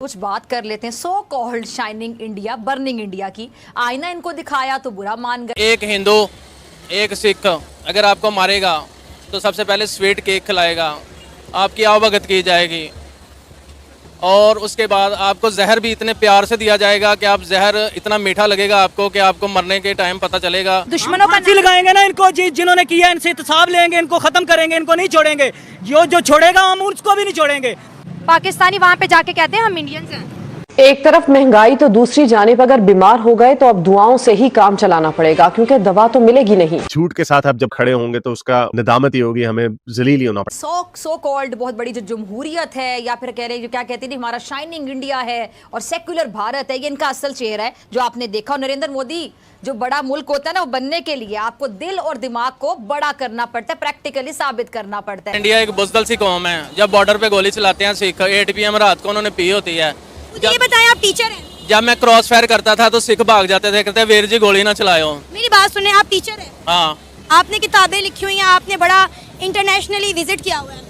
कुछ बात कर लेते हैं। So called shining India, burning India की आईना इनको दिखाया तो बुरा मान गए। एक हिंदू एक सिख अगर आपको मारेगा तो सबसे पहले स्वीट केक खिलाएगा, आपकी आवभगत की जाएगी और उसके बाद आपको जहर भी इतने प्यार से दिया जाएगा कि आप जहर इतना मीठा लगेगा आपको कि आपको मरने के टाइम पता चलेगा। दुश्मनों का फांसी लगाएंगे ना इनको, जिन्होंने किया इनसे इंतसाब लेंगे, इनको खत्म करेंगे, इनको नहीं छोड़ेंगे। जो छोड़ेगा हम उसको भी नहीं छोड़ेंगे। पाकिस्तानी वहाँ पे जाके कहते हैं हम इंडियंस हैं। एक तरफ महंगाई तो दूसरी जानिब अगर बीमार हो गए तो अब दुआओं से ही काम चलाना पड़ेगा, क्योंकि दवा तो मिलेगी नहीं। झूठ के साथ आप जब खड़े होंगे तो उसका निदामत ही होगी, हमें जलील ही होना पड़ेगा। सो कॉल्ड बहुत बड़ी जो जमहूरियत है या फिर कह रहे हैं जो क्या कहते हैं हमारा शाइनिंग इंडिया है और सेक्युलर भारत है, ये इनका असल चेहरा है जो आपने देखा। और नरेंद्र मोदी जो बड़ा मुल्क होता है ना, वो बनने के लिए आपको दिल और दिमाग को बड़ा करना पड़ता है, प्रैक्टिकली साबित करना पड़ता है। इंडिया एक बुजदल सी कौम है। जब बॉर्डर पे गोली चलाते हैं सिख, 8 PM रात को उन्होंने पी होती है। मुझे ये बताएं, आप टीचर हैं? जब मैं क्रॉस फायर करता था तो सिख भाग जाते थे, कहते वीर जी गोली ना चलाओ। मेरी बात सुने, आप टीचर हैं? हाँ, आपने किताबें लिखी हुई हैं, आपने बड़ा इंटरनेशनली विजिट किया हुआ है।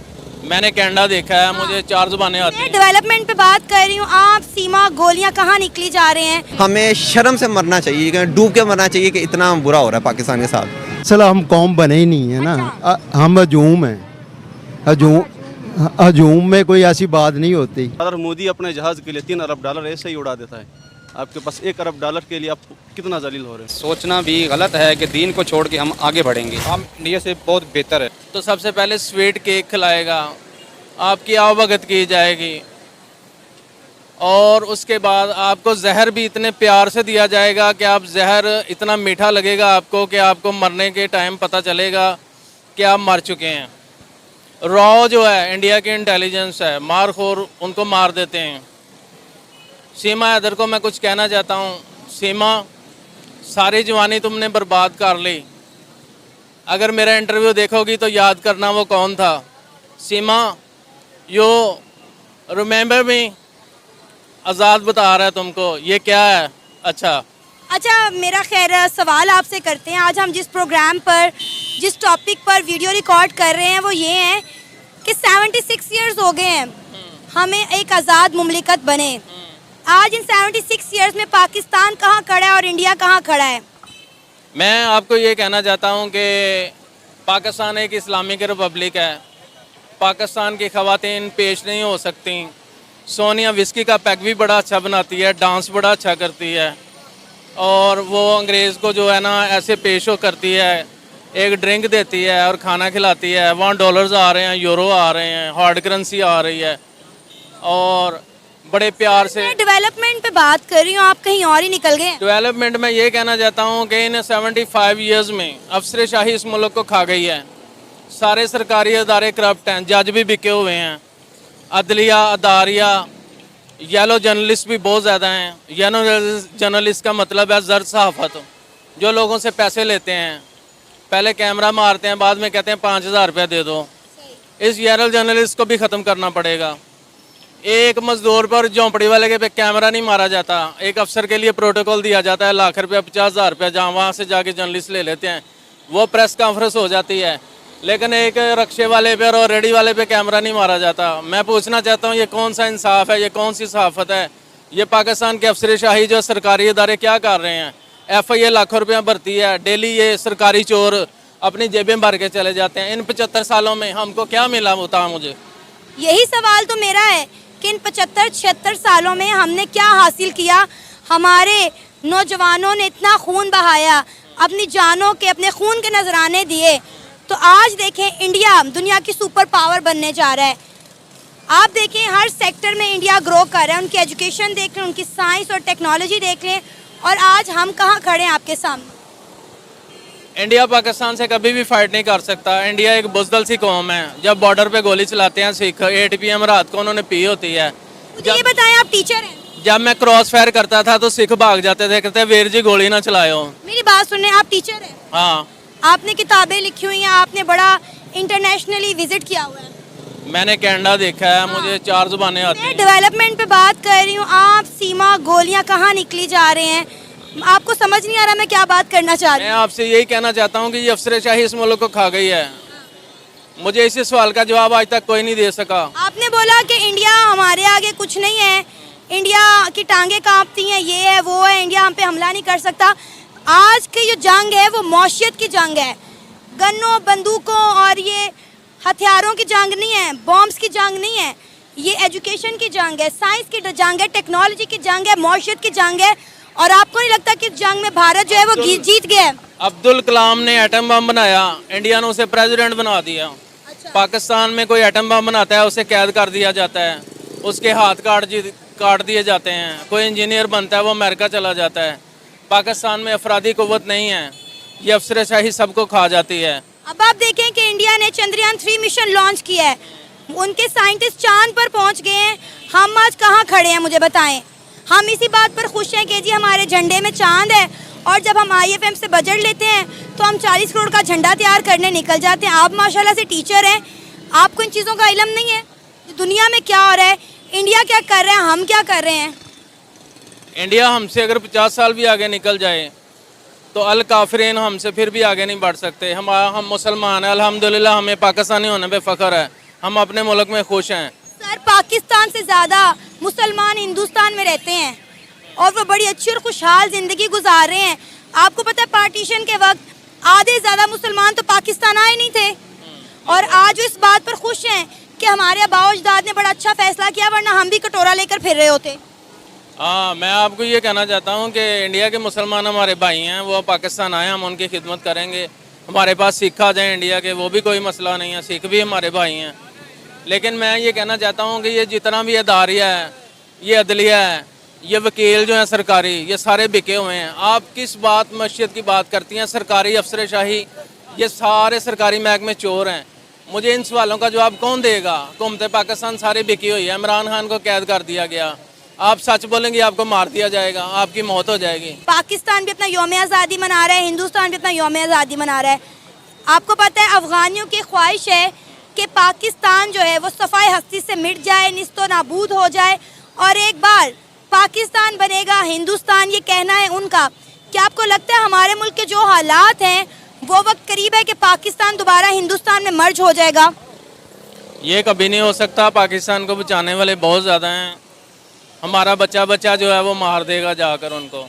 मैंने कनाडा देखा है, मुझे 4 जुबानें आती मैं हैं। डेवलपमेंट पे बात कर रही हूँ। आप सीमा गोलियाँ कहाँ निकली जा रहे हैं? हमें शर्म से मरना चाहिए, डूब के मरना चाहिए कि इतना बुरा हो रहा है पाकिस्तान के साथ। चलो हम कौम बने ही नहीं है ना, हम हजूम हैं। हजूम में कोई ऐसी बात नहीं होती। अगर मोदी अपने जहाज के लिए $3 अरब ऐसे ही उड़ा देता है, आपके पास $1 अरब के लिए आप कितना जलील हो रहे हैं। सोचना भी गलत है कि दीन को छोड़ के हम आगे बढ़ेंगे। हम इंडिया से बहुत बेहतर है। तो सबसे पहले स्वीट केक खिलाएगा, आपकी आवभगत की जाएगी और उसके बाद आपको जहर भी इतने प्यार से दिया जाएगा कि आप जहर इतना मीठा लगेगा आपको कि आपको मरने के टाइम पता चलेगा कि आप मर चुके हैं। रॉ जो है इंडिया की इंटेलिजेंस है, मारखोर उनको मार देते हैं। सीमा हैदर को मैं कुछ कहना चाहता हूँ। सीमा, सारी जवानी तुमने बर्बाद कर ली। अगर मेरा इंटरव्यू देखोगी तो याद करना वो कौन था। सीमा, यू रिमेंबर मी? आज़ाद बता रहा है तुमको, ये क्या है? अच्छा, मेरा खैर सवाल आपसे करते हैं। आज हम जिस प्रोग्राम पर, जिस टॉपिक पर वीडियो रिकॉर्ड कर रहे हैं वो ये है कि 76 ईयर्स हो गए हैं हमें एक आज़ाद मुमलिकत बने। आज इन 76 ईयर्स में पाकिस्तान कहाँ खड़ा है और इंडिया कहाँ खड़ा है? मैं आपको ये कहना चाहता हूँ कि पाकिस्तान एक इस्लामिक रिपब्लिक है। पाकिस्तान की ख़वातीन पेश नहीं हो सकती। सोनिया विस्की का पैक भी बड़ा अच्छा बनाती है, डांस बड़ा अच्छा करती है और वो अंग्रेज़ को जो है ना ऐसे पेश हो करती है, एक ड्रिंक देती है और खाना खिलाती है। वहाँ डॉलर्स आ रहे हैं, यूरो आ रहे हैं, हार्ड करेंसी आ रही है और बड़े प्यार से। मैं डेवलपमेंट पे बात कर रही हूँ, आप कहीं और ही निकल गए। डेवलपमेंट में ये कहना चाहता हूँ कि इन 75 ईयर्स में अफसरशाही इस मुल्क को खा गई है। सारे सरकारी अदारे करप्ट हैं, जज भी बिके हुए हैं, अदलिया, अदारिया, येलो जर्नलिस्ट भी बहुत ज़्यादा हैं। येलो जर्नलिस्ट का मतलब है जर्द सहाफ़त, जो लोगों से पैसे लेते हैं, पहले कैमरा मारते हैं, बाद में कहते हैं 5000 रुपया दे दो। इस येलो जर्नलिस्ट को भी ख़त्म करना पड़ेगा। एक मजदूर पर, झोंपड़ी वाले के पे कैमरा नहीं मारा जाता। एक अफसर के लिए प्रोटोकॉल दिया जाता है लाख रुपया, 50,000 रुपया, जहाँ वहाँ से जाके जर्नलिस्ट ले लेते हैं, वो प्रेस कॉन्फ्रेंस हो जाती है। लेकिन एक रक्शे वाले पे और रेडी वाले पे कैमरा नहीं मारा जाता। मैं पूछना चाहता हूँ, ये कौन सा इंसाफ है? ये कौन सी सहाफ़त है? ये पाकिस्तान के अफसरशाही जो सरकारी इदारे क्या कर रहे हैं? FIA लाखों रुपया भरती है, डेली ये सरकारी चोर अपनी जेबें भर के चले जाते हैं। इन 75 सालों में हमको क्या मिला होता? मुझे यही सवाल तो मेरा है कि इन 75-76 सालों में हमने क्या हासिल किया? हमारे नौजवानों ने इतना खून बहाया, अपनी जानों के, अपने खून के नजराने दिए, तो आज देखें इंडिया दुनिया की सुपर पावर बनने जा रहा है। आप देखें हर सेक्टर में इंडिया ग्रो कर रहा है। उनकी एजुकेशन देख लें, उनकी साइंस और टेक्नोलॉजी देख लें, और आज हम कहाँ खड़े हैं आपके सामने। इंडिया पाकिस्तान से कभी भी फाइट नहीं कर सकता। इंडिया एक बुजदल सी कौम है। जब बॉर्डर पे गोली चलाते हैं सिख, 8 PM रात को उन्होंने पी होती है। मुझे ये बताएं, आप टीचर हैं? जब मैं क्रॉस फायर करता था तो सिख भाग जाते थे, कहते वीर जी गोली ना चलाओ। मेरी बात सुने, आप टीचर हैं? हाँ, आपने किताबें लिखी हुई हैं, आपने बड़ा इंटरनेशनली विजिट किया हुआ है। मैंने कनाडा देखा है, मुझे 4 जुबानें आती मैं हैं। डेवलपमेंट पे बात कर रही हूँ। आप सीमा गोलियाँ कहाँ निकली जा रहे हैं? आपको समझ नहीं आ रहा मैं क्या बात करना चाह रही मैं हूँ? आपसे यही कहना चाहता हूँ कि ये अफसरशाही इस मुल्क को खा गई है। मुझे इसी सवाल का जवाब आज तक कोई नहीं दे सका। आपने बोला कि इंडिया हमारे आगे कुछ नहीं है, इंडिया की टांगे कांपती हैं, ये है वो है, इंडिया हम पे हमला नहीं कर सकता। आज की जो जंग है वो मौशियत की जंग है, गन्नों बंदूकों और ये हथियारों की जंग नहीं है, बॉम्ब्स की जंग नहीं है, ये एजुकेशन की जंग है, साइंस की जंग है, टेक्नोलॉजी की जंग है, मौशियत की जंग है। और आपको नहीं लगता कि इस जंग में भारत जो है वो जीत गया है? अब्दुल कलाम ने एटम बम बनाया, इंडिया ने उसे प्रेसिडेंट बना दिया। पाकिस्तान में कोई एटम बम बनाता है उसे कैद कर दिया जाता है, उसके हाथ काट दिए जाते हैं। कोई इंजीनियर बनता है वो अमेरिका चला जाता है। पाकिस्तान में अफरादी कुव्वत नहीं है, ये अफसरशाही सबको खा जाती है। अब आप देखें कि इंडिया ने चंद्रयान 3 मिशन लॉन्च किया है, उनके साइंटिस्ट चांद पर पहुंच गए हैं। हम आज कहाँ खड़े हैं मुझे बताएं? हम इसी बात पर खुश हैं कि जी हमारे झंडे में चांद है, और जब हम IFM से बजट लेते हैं तो हम 40 करोड़ का झंडा तैयार करने निकल जाते हैं। आप माशाल्लाह से टीचर हैं, आपको इन चीज़ों का इल्म नहीं है दुनिया में क्या हो रहा है, इंडिया क्या कर रहा है, हम क्या कर रहे हैं? इंडिया हमसे अगर 50 साल भी आगे निकल जाए तो अल काफिरीन हमसे फिर भी आगे नहीं बढ़ सकते। हम मुसलमान हैं, अल्हम्दुलिल्लाह हमें पाकिस्तानी होने पे फ़ख्र है, हम अपने मुल्क में खुश हैं। सर, पाकिस्तान से ज़्यादा मुसलमान हिंदुस्तान में रहते हैं और वो बड़ी अच्छी और खुशहाल ज़िंदगी गुजार रहे हैं। आपको पता है पार्टीशन के वक्त आधे ज़्यादा मुसलमान तो पाकिस्तान आए नहीं थे, और आज वो इस बात पर खुश हैं कि हमारे आबाओ अजदाद ने बड़ा अच्छा फैसला किया, वरना हम भी कटोरा लेकर फिर रहे होते। हाँ, मैं आपको ये कहना चाहता हूँ कि इंडिया के मुसलमान हमारे भाई हैं, वो पाकिस्तान आए, हम उनकी खिदमत करेंगे। हमारे पास सिख आ जाएँ इंडिया के, वो भी कोई मसला नहीं है, सिख भी हमारे भाई हैं। लेकिन मैं ये कहना चाहता हूँ कि ये जितना भी अदारिया है, ये अदलिया है, ये वकील जो हैं सरकारी, ये सारे बिके हुए हैं। आप किस बात मस्जिद की बात करती हैं? सरकारी अफसरशाही, ये सारे सरकारी महकमे चोर हैं। मुझे इन सवालों का जवाब कौन देगा? हुकूमत पाकिस्तान सारी बिकी हुई है, इमरान खान को कैद कर दिया गया। आप सच बोलेंगे आपको मार दिया जाएगा, आपकी मौत हो जाएगी। पाकिस्तान भी अपना यौम आज़ादी मना रहा है, हिंदुस्तान भी अपना यौम आज़ादी मना रहा है। आपको पता है अफगानियों की ख्वाहिश है कि पाकिस्तान जो है वो सफ़ाई हस्ती से मिट जाए, निस्तो नाबूद हो जाए, और एक बार पाकिस्तान बनेगा हिंदुस्तान, ये कहना है उनका। क्या आपको लगता है हमारे मुल्क के जो हालात हैं वो वक्त करीब है कि पाकिस्तान दोबारा हिंदुस्तान में मर्ज हो जाएगा? ये कभी नहीं हो सकता। पाकिस्तान को बचाने वाले बहुत ज़्यादा हैं। हमारा बच्चा जो है वो मार देगा जाकर उनको।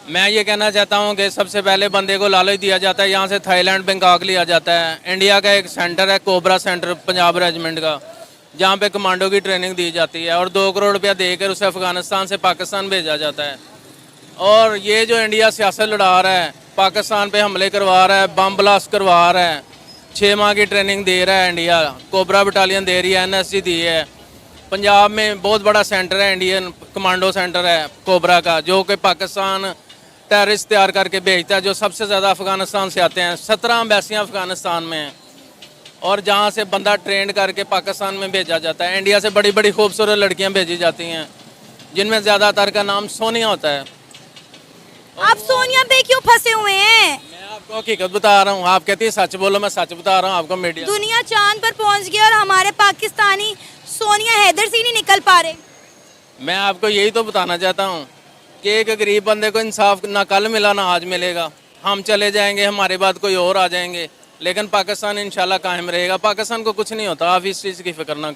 मैं ये कहना चाहता हूँ कि सबसे पहले बंदे को लालच दिया जाता है, यहाँ से थाईलैंड बैंकॉक लिया जाता है। इंडिया का एक सेंटर है कोबरा सेंटर पंजाब रेजिमेंट का, जहाँ पे कमांडो की ट्रेनिंग दी जाती है, और 2 करोड़ रुपया देकर उसे अफ़गानिस्तान से पाकिस्तान भेजा जाता है। और ये जो इंडिया सियासत लड़ा रहा है, पाकिस्तान पे हमले करवा रहा है, बम ब्लास्ट करवा रहा है, 6 माह की ट्रेनिंग दे रहा है इंडिया, कोबरा बटालियन दे रही है, NSG दी है। पंजाब में बहुत बड़ा सेंटर है, इंडियन कमांडो सेंटर है कोबरा का, जो कि पाकिस्तान टेररिस्ट तैयार करके भेजता है, जो सबसे ज़्यादा अफ़गानिस्तान से आते हैं। 17 एम्बेसियाँ अफ़गानिस्तान में हैं, और जहाँ से बंदा ट्रेंड करके पाकिस्तान में भेजा जाता है। इंडिया से बड़ी बड़ी खूबसूरत लड़कियाँ भेजी जाती हैं, जिनमें ज़्यादातर का नाम सोनिया होता है। आप सोनिया पे क्यों फंसे हुए हैं? मैं आपको हकीकत बता रहा हूँ, आप कहती है सच बोलो, मैं सच बता रहा हूँ आपको। मीडिया दुनिया चांद पर पहुँच गई और हमारे पाकिस्तानी सोनिया हैदर से ही नहीं निकल पा रहे। मैं आपको यही तो बताना चाहता हूँ कि एक गरीब बंदे को इंसाफ ना कल मिला ना आज मिलेगा। हम चले जाएंगे, हमारे बाद कोई और आ जाएंगे, लेकिन पाकिस्तान इंशाल्लाह कायम रहेगा। पाकिस्तान को कुछ नहीं होता, आप इस चीज़ की फिक्र ना करें।